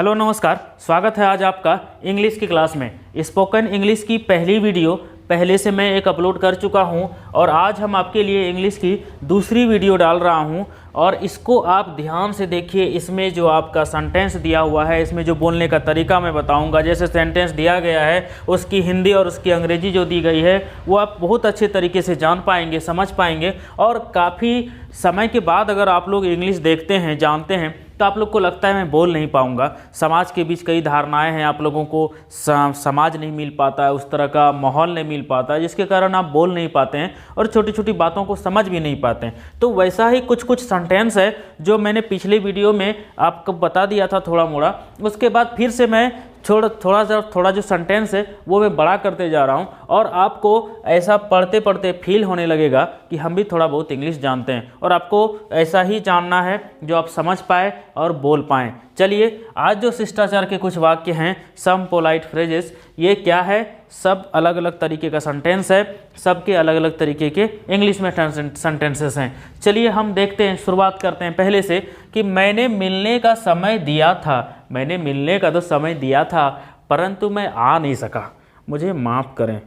Hello नमस्कार, स्वागत है आज आपका इंग्लिश की क्लास में। स्पोकन इंग्लिश की पहली वीडियो पहले से मैं एक अपलोड कर चुका हूं और आज हम आपके लिए इंग्लिश की दूसरी वीडियो डाल रहा हूं और इसको आप ध्यान से देखिए। इसमें जो आपका सेंटेंस दिया हुआ है, इसमें जो बोलने का तरीका मैं बताऊंगा, जैसे सेंटेंस दिया गया है उसकी हिंदी और उसकी अंग्रेजी जो दी गई है वो आप बहुत अच्छे तरीके से जान पाएंगे, समझ पाएंगे। और काफ़ी समय के बाद अगर आप लोग इंग्लिश देखते हैं, जानते हैं, तो आप लोग को लगता है मैं बोल नहीं पाऊंगा। समाज के बीच कई धारणाएं हैं, आप लोगों को समाज नहीं मिल पाता है, उस तरह का माहौल नहीं मिल पाता है, जिसके कारण आप बोल नहीं पाते हैं और छोटी छोटी बातों को समझ भी नहीं पाते हैं। तो वैसा ही कुछ कुछ सेंटेंस है जो मैंने पिछले वीडियो में आपको बता दिया था थोड़ा मोड़ा। उसके बाद फिर से मैं थोड़ा जो सेंटेंस है वो मैं बड़ा करते जा रहा हूँ और आपको ऐसा पढ़ते पढ़ते फील होने लगेगा कि हम भी थोड़ा बहुत इंग्लिश जानते हैं और आपको ऐसा ही जानना है जो आप समझ पाए और बोल पाएँ। चलिए, आज जो शिष्टाचार के कुछ वाक्य हैं, सम पोलाइट फ्रेजेस, ये क्या है? सब अलग अलग तरीके का सेंटेंस है, सबके अलग अलग तरीके के इंग्लिश में सेंटेंसेस हैं। चलिए हम देखते हैं, शुरुआत करते हैं पहले से कि मैंने मिलने का समय दिया था। मैंने मिलने का तो समय दिया था परंतु मैं आ नहीं सका, मुझे माफ़ करें।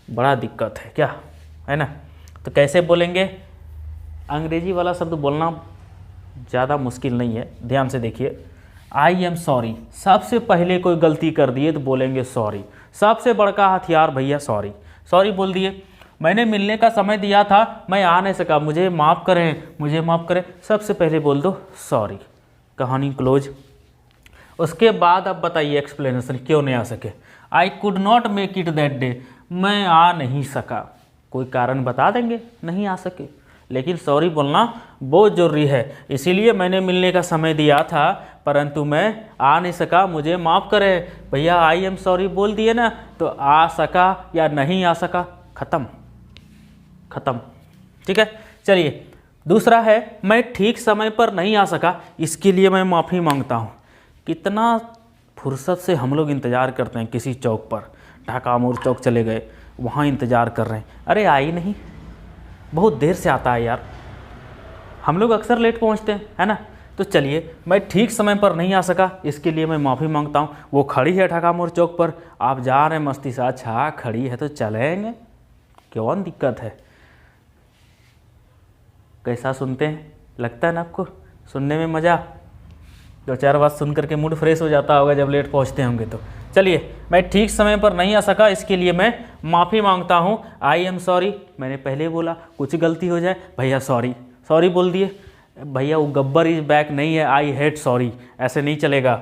बड़ा दिक्कत है क्या, है ना? तो कैसे बोलेंगे? अंग्रेजी वाला शब्द बोलना ज़्यादा मुश्किल नहीं है, ध्यान से देखिए। आई एम सॉरी, सबसे पहले कोई गलती कर दिए तो बोलेंगे सॉरी। सबसे बड़का हथियार भैया सॉरी। सॉरी बोल दिए। मैंने मिलने का समय दिया था, मैं आ नहीं सका, मुझे माफ़ करें, मुझे माफ़ करें। सबसे पहले बोल दो सॉरी, कहानी क्लोज। उसके बाद अब बताइए एक्सप्लेनेशन क्यों नहीं आ सके। I could not make it that day, मैं आ नहीं सका। कोई कारण बता देंगे नहीं आ सके, लेकिन सॉरी बोलना बहुत ज़रूरी है। इसीलिए मैंने मिलने का समय दिया था परंतु मैं आ नहीं सका, मुझे माफ़ करें। भैया आई एम सॉरी बोल दिए ना, तो आ सका या नहीं आ सका, ख़त्म ख़त्म। ठीक है, चलिए दूसरा है मैं ठीक समय पर नहीं आ सका, इसके लिए मैं माफ़ी मांगता हूँ। कितना फुर्सत से हम लोग इंतज़ार करते हैं किसी चौक पर, ढाका मोड़ चौक चले गए, वहाँ इंतज़ार कर रहे हैं, अरे आई नहीं, बहुत देर से आता है यार। हम लोग अक्सर लेट पहुँचते हैं, है ना? तो चलिए, मैं ठीक समय पर नहीं आ सका, इसके लिए मैं माफ़ी मांगता हूँ। वो खड़ी है ढाका मोड़ चौक पर, आप जा रहे हैं मस्ती से, अच्छा खड़ी है तो चलेंगे, कौन दिक्कत है? कैसा सुनते हैं, लगता है ना आपको सुनने में मज़ा? दो चार बात सुन करके मूड फ्रेश हो जाता होगा जब लेट पहुंचते होंगे तो। चलिए, मैं ठीक समय पर नहीं आ सका, इसके लिए मैं माफ़ी मांगता हूं। आई एम सॉरी, मैंने पहले बोला, कुछ गलती हो जाए भैया सॉरी, सॉरी बोल दिए। भैया वो गब्बर इज बैक नहीं है, आई हेट सॉरी, ऐसे नहीं चलेगा।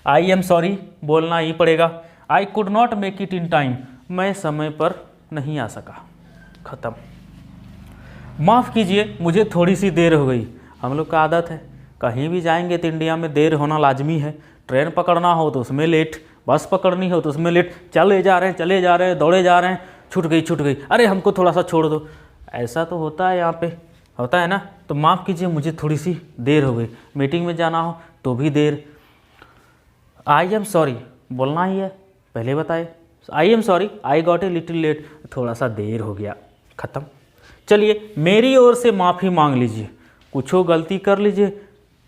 आई एम सॉरी बोलना ही पड़ेगा। I could not make it in time, मैं समय पर नहीं आ सका, ख़त्म। माफ़ कीजिए, मुझे थोड़ी सी देर हो गई। हम लोग का आदत है, कहीं भी जाएंगे तो इंडिया में देर होना लाजमी है। ट्रेन पकड़ना हो तो उसमें लेट, बस पकड़नी हो तो उसमें लेट, चले जा रहे हैं, दौड़े जा रहे हैं, छूट गई, अरे हमको थोड़ा सा छोड़ दो। ऐसा तो होता है, यहाँ पे होता है ना। तो माफ़ कीजिए, मुझे थोड़ी सी देर हो गई, मीटिंग में जाना हो तो भी देर। आई एम सॉरी बोलना ही है, पहले बताए। I am sorry, I got a little late, थोड़ा सा देर हो गया, ख़त्म। चलिए, मेरी ओर से माफ़ी मांग लीजिए। कुछ गलती कर लीजिए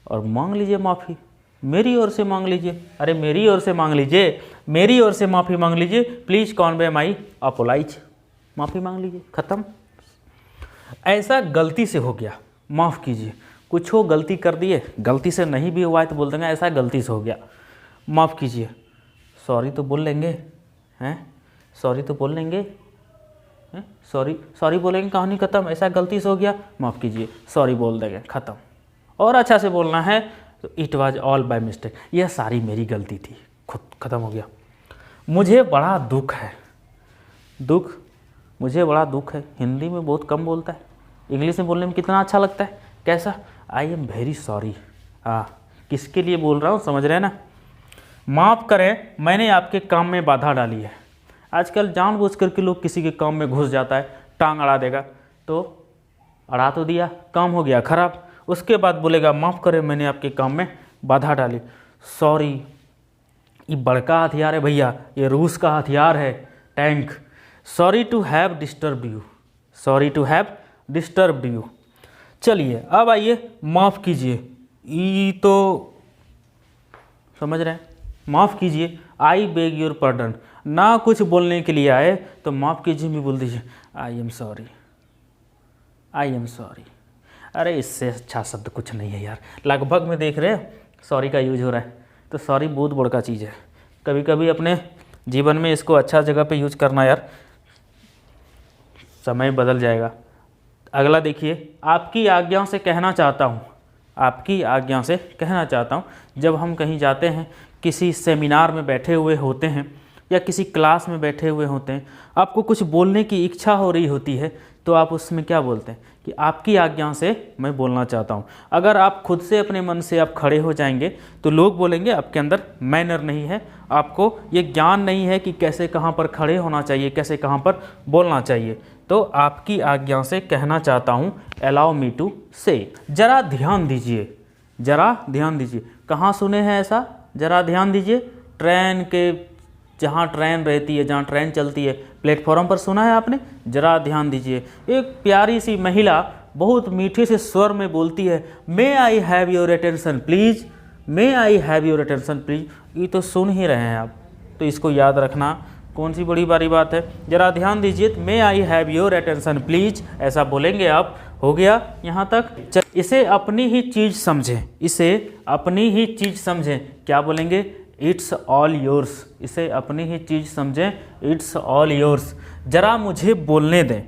और मांग लीजिए माफ़ी, मेरी ओर से मांग लीजिए। अरे मेरी ओर से मांग लीजिए, मेरी ओर से माफ़ी मांग लीजिए। प्लीज़ कॉन्वे माई अपोलाइज, माफ़ी मांग लीजिए, ख़त्म। ऐसा गलती से हो गया, माफ़ कीजिए। कुछ गलती कर दिए, गलती से नहीं भी हुआ है तो बोल देंगे ऐसा गलती से हो गया, माफ़ कीजिए। सॉरी तो बोल लेंगे, हैं? सॉरी तो बोल लेंगे, सॉरी सॉरी बोलेंगे, कहानी ख़त्म। ऐसा गलती से हो गया, माफ़ कीजिए, सॉरी बोल देंगे, ख़त्म। और अच्छा से बोलना है तो it was all by mistake, यह सारी मेरी गलती थी, खुद ख़त्म हो गया। मुझे बड़ा दुख है, दुख, मुझे बड़ा दुख है। हिंदी में बहुत कम बोलता है, इंग्लिश में बोलने में कितना अच्छा लगता है। कैसा? I am very sorry. हाँ, किसके लिए बोल रहा हूँ, समझ रहे हैं ना? माफ़ करें, मैंने आपके काम में बाधा डाली है। आजकल जानबूझ करके लोग किसी के काम में घुस जाता है, टांग अड़ा देगा, तो अड़ा तो दिया, काम हो गया खराब। उसके बाद बोलेगा माफ़ करें, मैंने आपके काम में बाधा डाली। सॉरी, ये बड़का हथियार है भैया, ये रूस का हथियार है, tank. Sorry to have disturb you, sorry to have disturb you. चलिए अब आइए, माफ़ कीजिए। ये तो समझ रहे हैं, माफ़ कीजिए, आई बेग योर पार्डन। ना कुछ बोलने के लिए आए तो माफ़ कीजिए भी बोल दीजिए, आई am sorry, I am sorry. अरे इससे अच्छा शब्द कुछ नहीं है यार। लगभग में देख रहे हैं सॉरी का यूज हो रहा है, तो सॉरी बहुत बड़का चीज़ है। कभी कभी अपने जीवन में इसको अच्छा जगह पे यूज करना यार, समय बदल जाएगा। अगला देखिए, आपकी आज्ञा से कहना चाहता हूँ, आपकी आज्ञा से कहना चाहता हूँ। जब हम कहीं जाते हैं, किसी सेमिनार में बैठे हुए होते हैं या किसी क्लास में बैठे हुए होते हैं, आपको कुछ बोलने की इच्छा हो रही होती है, तो आप उसमें क्या बोलते हैं कि आपकी आज्ञा से मैं बोलना चाहता हूँ। अगर आप खुद से अपने मन से आप खड़े हो जाएंगे तो लोग बोलेंगे आपके अंदर मैनर नहीं है, आपको ये ज्ञान नहीं है कि कैसे कहाँ पर खड़े होना चाहिए, कैसे कहाँ पर बोलना चाहिए। तो आपकी आज्ञा से कहना चाहता हूँ, अलाउ मी टू से। जरा ध्यान दीजिए, जरा ध्यान दीजिए। कहाँ सुने हैं ऐसा, जरा ध्यान दीजिए? ट्रेन के, जहाँ ट्रेन रहती है, जहाँ ट्रेन चलती है, प्लेटफॉर्म पर सुना है आपने, जरा ध्यान दीजिए। एक प्यारी सी महिला बहुत मीठे से स्वर में बोलती है, may I have your attention please, may I have your attention please. ये तो सुन ही रहे हैं आप, तो इसको याद रखना कौन सी बड़ी बारी बात है। जरा ध्यान दीजिए, may I have your attention please, ऐसा बोलेंगे आप। हो गया यहाँ तक। इसे अपनी ही चीज़ समझें, इसे अपनी ही चीज़ समझें। क्या बोलेंगे? It's all yours. इसे अपनी ही चीज़ समझें, इट्स ऑल योर्स। जरा मुझे बोलने दें।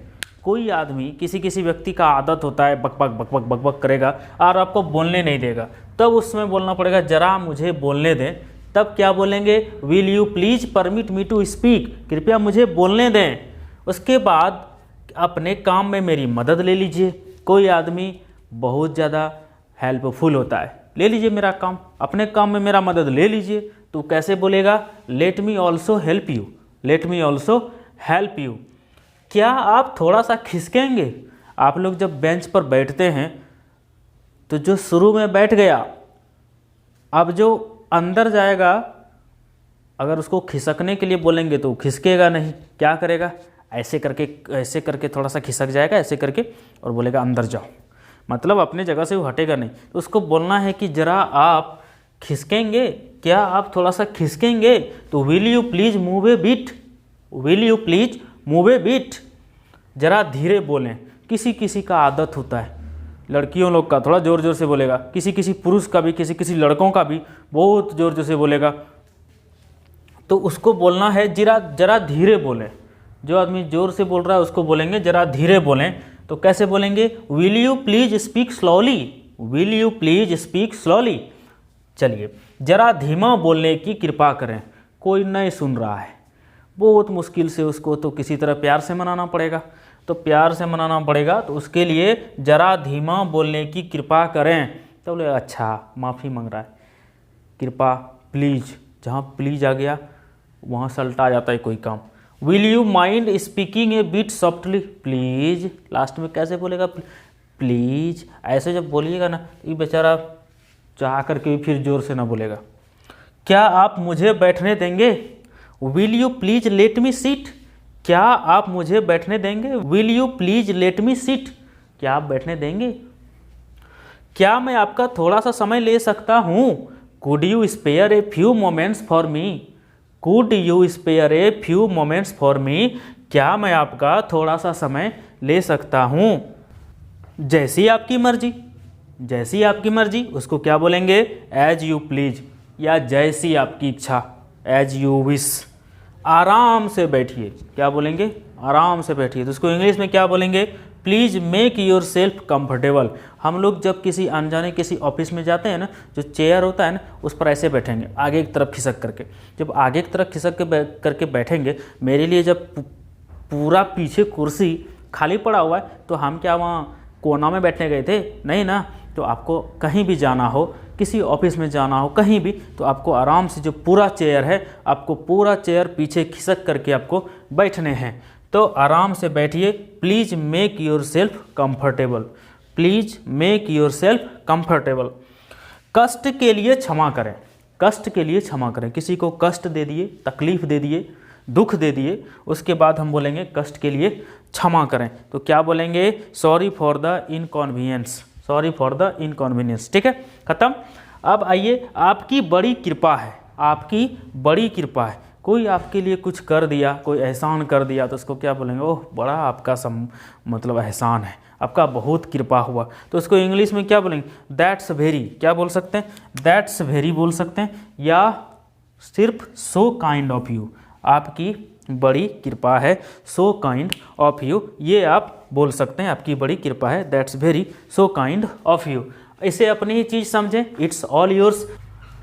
कोई आदमी, किसी व्यक्ति का आदत होता है बक बक बक बक बक बक करेगा और आपको बोलने नहीं देगा, तब उसमें बोलना पड़ेगा जरा मुझे बोलने दें। तब क्या बोलेंगे? Will you please permit me to speak, कृपया मुझे बोलने दें। उसके बाद अपने काम में मेरी मदद ले लीजिए। कोई आदमी बहुत ज़्यादा हेल्पफुल होता है, ले लीजिए मेरा काम, अपने काम में मेरा मदद ले लीजिए। तो कैसे बोलेगा? Let me also help you, let me also help you. क्या आप थोड़ा सा खिसकेंगे? आप लोग जब बेंच पर बैठते हैं तो जो शुरू में बैठ गया, अब जो अंदर जाएगा, अगर उसको खिसकने के लिए बोलेंगे तो खिसकेगा नहीं। क्या करेगा? ऐसे करके थोड़ा सा खिसक जाएगा, ऐसे करके, और बोलेगा अंदर जाओ। मतलब अपने जगह से वो हटेगा नहीं। तो उसको बोलना है कि जरा आप खिसकेंगे, क्या आप थोड़ा सा खिसकेंगे? तो will you please move A bit, will you please move A bit. जरा धीरे बोलें। किसी का आदत होता है, लड़कियों लोग का थोड़ा ज़ोर ज़ोर से बोलेगा, किसी पुरुष का भी, किसी लड़कों का भी बहुत ज़ोर ज़ोर से बोलेगा। तो उसको बोलना है जरा धीरे बोलें। जो आदमी ज़ोर से बोल रहा है उसको बोलेंगे जरा धीरे बोलें। तो कैसे बोलेंगे? Will you please speak slowly, will you please speak slowly. चलिए, जरा धीमा बोलने की कृपा करें। कोई नहीं सुन रहा है, बहुत मुश्किल से, उसको तो किसी तरह प्यार से मनाना पड़ेगा। तो प्यार से मनाना पड़ेगा, तो उसके लिए जरा धीमा बोलने की कृपा करें। तो बोले अच्छा, माफ़ी मांग रहा है, कृपा, प्लीज़। जहाँ प्लीज़ आ गया वहाँ सल्टा आ जाता है कोई काम। Will you mind speaking A bit softly please. Last में कैसे बोलेगा? प्लीज़। ऐसे जब बोलिएगा ना, ये बेचारा चाह करके भी फिर ज़ोर से ना बोलेगा। क्या आप मुझे बैठने देंगे? Will you please let me seat. क्या आप मुझे बैठने देंगे? Will you please let me seat. क्या आप बैठने देंगे? क्या मैं आपका थोड़ा सा समय ले सकता हूँ? Could you spare a few moments for me, could you spare a few moments for me. क्या मैं आपका थोड़ा सा समय ले सकता हूँ? जैसी आपकी मर्जी, जैसी आपकी मर्जी। उसको क्या बोलेंगे? एज यू प्लीज, या जैसी आपकी इच्छा, एज यू विश। आराम से बैठिए। क्या बोलेंगे? आराम से बैठिए। तो उसको इंग्लिश में क्या बोलेंगे? Please make your self comfortable. हम लोग जब किसी अनजाने किसी ऑफिस में जाते हैं ना, जो चेयर होता है ना, उस पर ऐसे बैठेंगे, आगे की तरफ खिसक करके। जब आगे की तरफ खिसक करके बैठेंगे, मेरे लिए जब पूरा पीछे कुर्सी खाली पड़ा हुआ है, तो हम क्या वहाँ कोना में बैठने गए थे? नहीं ना। तो आपको कहीं भी जाना हो, किसी ऑफिस में जाना हो, कहीं भी, तो आपको आराम से जो पूरा चेयर है, आपको पूरा चेयर पीछे खिसक करके आपको बैठने हैं। तो आराम से बैठिए। Please make your self comfortable, please make your self comfortable. कष्ट के लिए क्षमा करें, कष्ट के लिए क्षमा करें। किसी को कष्ट दे दिए, तकलीफ़ दे दिए, दुख दे दिए, उसके बाद हम बोलेंगे कष्ट के लिए क्षमा करें। तो क्या बोलेंगे? Sorry for the inconvenience, sorry for the inconvenience. ठीक है, खत्म। अब आइए, आपकी बड़ी कृपा है। आपकी बड़ी कृपा है। कोई आपके लिए कुछ कर दिया, कोई एहसान कर दिया तो उसको क्या बोलेंगे, ओह बड़ा आपका मतलब एहसान है, आपका बहुत कृपा हुआ। तो उसको इंग्लिश में क्या बोलेंगे, दैट्स वेरी, क्या बोल सकते हैं, दैट्स वेरी बोल सकते हैं, या सिर्फ सो काइंड ऑफ यू, आपकी बड़ी कृपा है, सो काइंड ऑफ यू, ये आप बोल सकते हैं, आपकी बड़ी कृपा है, that's very so kind of you. इसे अपनी ही चीज़ समझें, इट्स ऑल योर्स।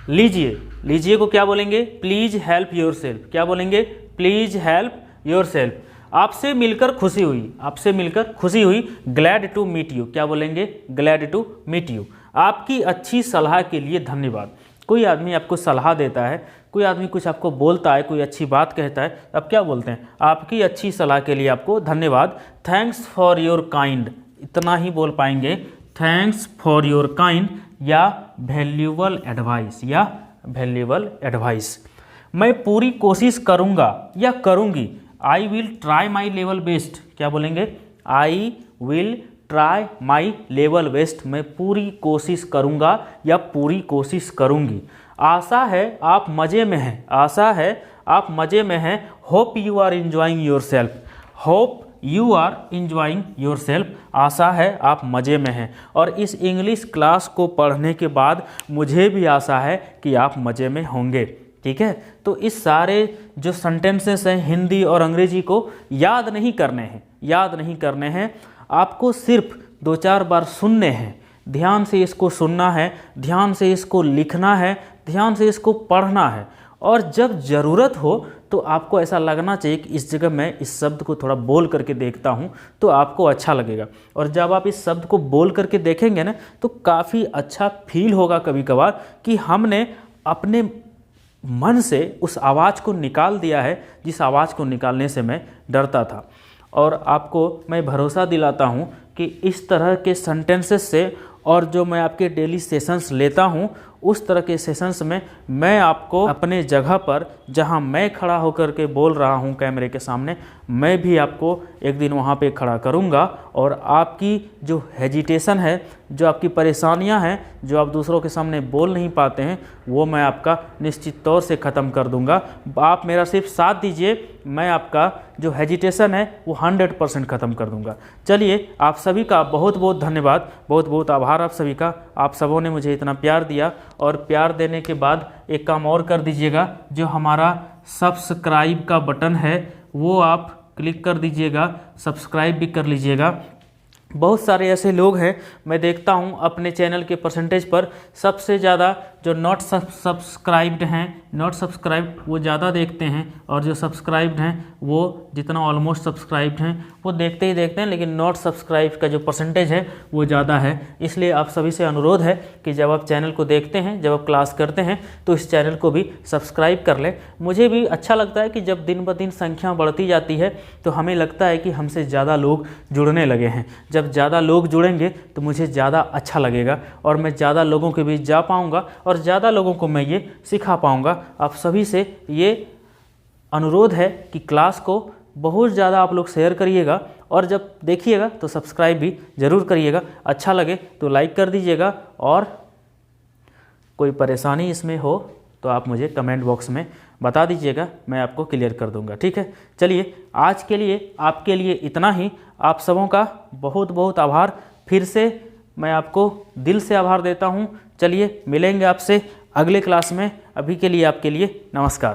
लीजिए, लीजिए को क्या बोलेंगे, प्लीज हेल्प योर सेल्फ, क्या बोलेंगे, प्लीज हेल्प योर सेल्फ। आपसे मिलकर खुशी हुई, आपसे मिलकर खुशी हुई, ग्लैड टू मीट यू, क्या बोलेंगे, ग्लैड टू मीट यू। आपकी अच्छी सलाह के लिए धन्यवाद। कोई आदमी आपको सलाह देता है, कोई आदमी कुछ आपको बोलता है, कोई अच्छी बात कहता है, अब क्या बोलते हैं, आपकी अच्छी सलाह के लिए आपको धन्यवाद। थैंक्स फॉर योर काइंड, इतना ही बोल पाएंगे, थैंक्स फॉर योर काइंड या वैल्यूएबल एडवाइस, या वैल्यूएबल एडवाइस। मैं पूरी कोशिश करूंगा या करूंगी, I will try my level best, क्या बोलेंगे, I will try my level best, मैं पूरी कोशिश करूंगा या पूरी कोशिश करूंगी। आशा है आप मज़े में हैं, आशा है आप मज़े में हैं, hope you are enjoying yourself, hope you are enjoying yourself, आशा है आप मज़े में हैं। और इस इंग्लिश क्लास को पढ़ने के बाद मुझे भी आशा है कि आप मज़े में होंगे, ठीक है। तो इस सारे जो सेंटेंसेस हैं हिंदी और अंग्रेजी को याद नहीं करने हैं, याद नहीं करने हैं, आपको सिर्फ 2-4 बार सुनने हैं, ध्यान से इसको सुनना है, ध्यान से इसको लिखना है, ध्यान से इसको पढ़ना है। और जब ज़रूरत हो तो आपको ऐसा लगना चाहिए कि इस जगह मैं इस शब्द को थोड़ा बोल करके देखता हूँ तो आपको अच्छा लगेगा। और जब आप इस शब्द को बोल करके देखेंगे ना तो काफ़ी अच्छा फील होगा कभी कभार कि हमने अपने मन से उस आवाज़ को निकाल दिया है जिस आवाज़ को निकालने से मैं डरता था। और आपको मैं भरोसा दिलाता हूँ कि इस तरह के सेंटेंसेस से और जो मैं आपके डेली सेशंस लेता हूँ उस तरह के सेशंस में मैं आपको अपने जगह पर जहाँ मैं खड़ा होकर के बोल रहा हूँ कैमरे के सामने, मैं भी आपको एक दिन वहाँ पे खड़ा करूँगा और आपकी जो हेजिटेशन है, जो आपकी परेशानियाँ हैं, जो आप दूसरों के सामने बोल नहीं पाते हैं, वो मैं आपका निश्चित तौर से ख़त्म कर दूँगा। आप मेरा सिर्फ साथ दीजिए, मैं आपका जो हेजिटेशन है वो 100% ख़त्म कर दूँगा। चलिए, आप सभी का बहुत बहुत धन्यवाद, बहुत बहुत आभार आप सभी का। आप सबों ने मुझे इतना प्यार दिया और प्यार देने के बाद एक काम और कर दीजिएगा, जो हमारा सब्सक्राइब का बटन है वो आप क्लिक कर दीजिएगा, सब्सक्राइब भी कर लीजिएगा। बहुत सारे ऐसे लोग हैं, मैं देखता हूं अपने चैनल के परसेंटेज पर सबसे ज़्यादा जो नॉट सब्सक्राइब्ड हैं, नॉट सब्सक्राइब्ड वो ज़्यादा देखते हैं, और जो सब्सक्राइब्ड हैं वो जितना ऑलमोस्ट सब्सक्राइब्ड हैं वो देखते ही देखते हैं, लेकिन नॉट सब्सक्राइब का जो परसेंटेज है वो ज़्यादा है। इसलिए आप सभी से अनुरोध है कि जब आप चैनल को देखते हैं, जब आप क्लास करते हैं तो इस चैनल को भी सब्सक्राइब कर लें। मुझे भी अच्छा लगता है कि जब दिन ब दिन संख्या बढ़ती जाती है तो हमें लगता है कि हमसे ज़्यादा लोग जुड़ने लगे हैं। जब ज़्यादा लोग जुड़ेंगे तो मुझे ज़्यादा अच्छा लगेगा और मैं ज़्यादा लोगों के बीच जा पाऊँगा और ज़्यादा लोगों को मैं ये सिखा पाऊँगा। आप सभी से ये अनुरोध है कि क्लास को बहुत ज़्यादा आप लोग शेयर करिएगा और जब देखिएगा तो सब्सक्राइब भी ज़रूर करिएगा। अच्छा लगे तो लाइक कर दीजिएगा, और कोई परेशानी इसमें हो तो आप मुझे कमेंट बॉक्स में बता दीजिएगा, मैं आपको क्लियर कर दूंगा, ठीक है। चलिए, आज के लिए आपके लिए इतना ही। आप सबों का बहुत बहुत आभार, फिर से मैं आपको दिल से आभार देता हूं। चलिए, मिलेंगे आपसे अगले क्लास में। अभी के लिए आपके लिए नमस्कार।